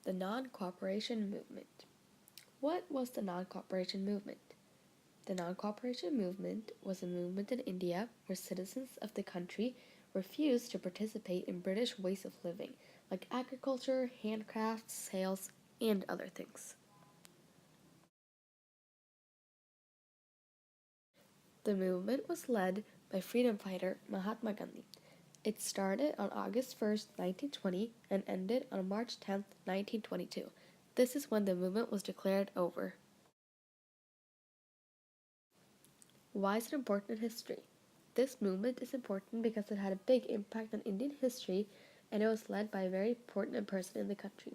The non-cooperation movement. What was the non-cooperation movement? The non-cooperation movement was a movement in India where citizens of the country refused to participate in British ways of living, like agriculture, handcrafts, sales, and other things. The movement was led by freedom fighter Mahatma Gandhi. It started on August 1st, 1920 and ended on March 10th, 1922. This is when the movement was declared over. Why is it important in history? This movement is important because it had a big impact on Indian history and it was led by a very important person in the country.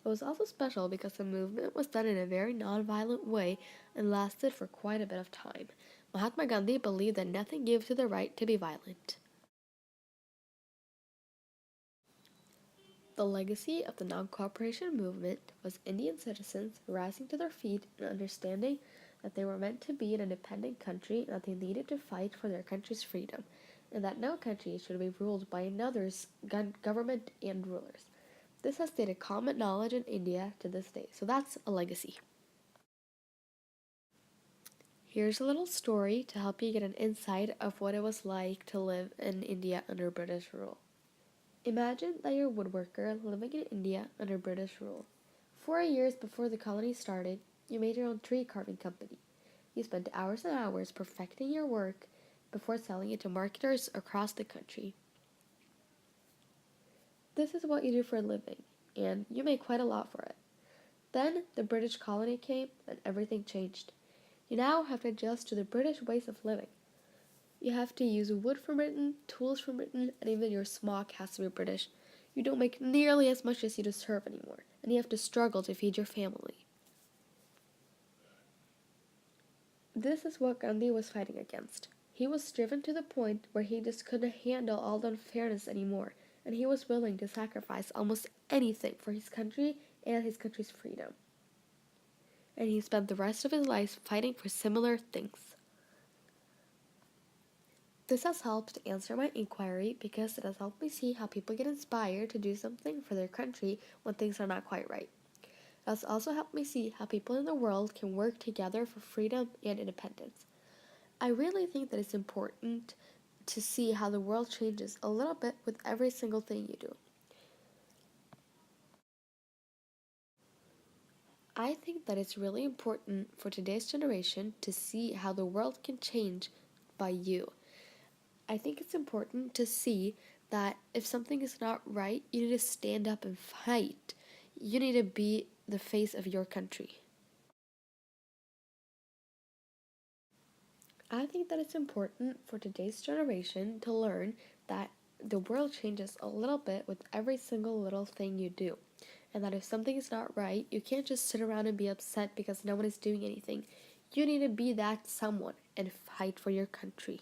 It was also special because the movement was done in a very non-violent way and lasted for quite a bit of time. Mahatma Gandhi believed that nothing gives you the right to be violent. The legacy of the non-cooperation movement was Indian citizens rising to their feet and understanding that they were meant to be an independent country and that they needed to fight for their country's freedom, and that no country should be ruled by another's government and rulers. This has stayed a common knowledge in India to this day, so that's a legacy. Here's a little story to help you get an insight of what it was like to live in India under British rule. Imagine that you're a woodworker living in India under British rule. 4 years before the colony started, you made your own tree carving company. You spent hours and hours perfecting your work before selling it to marketers across the country. This is what you do for a living, and you make quite a lot for it. Then the British colony came and everything changed. You now have to adjust to the British ways of living. You have to use wood from Britain, tools from Britain, and even your smock has to be British. You don't make nearly as much as you deserve anymore, and you have to struggle to feed your family. This is what Gandhi was fighting against. He was driven to the point where he just couldn't handle all the unfairness anymore, and he was willing to sacrifice almost anything for his country and his country's freedom. And he spent the rest of his life fighting for similar things. This has helped answer my inquiry because it has helped me see how people get inspired to do something for their country when things are not quite right. It has also helped me see how people in the world can work together for freedom and independence. I really think that it's important to see how the world changes a little bit with every single thing you do. I think that it's really important for today's generation to see how the world can change by you. I think it's important to see that if something is not right, you need to stand up and fight. You need to be the face of your country. I think that it's important for today's generation to learn that the world changes a little bit with every single little thing you do. And that if something is not right, you can't just sit around and be upset because no one is doing anything. You need to be that someone and fight for your country.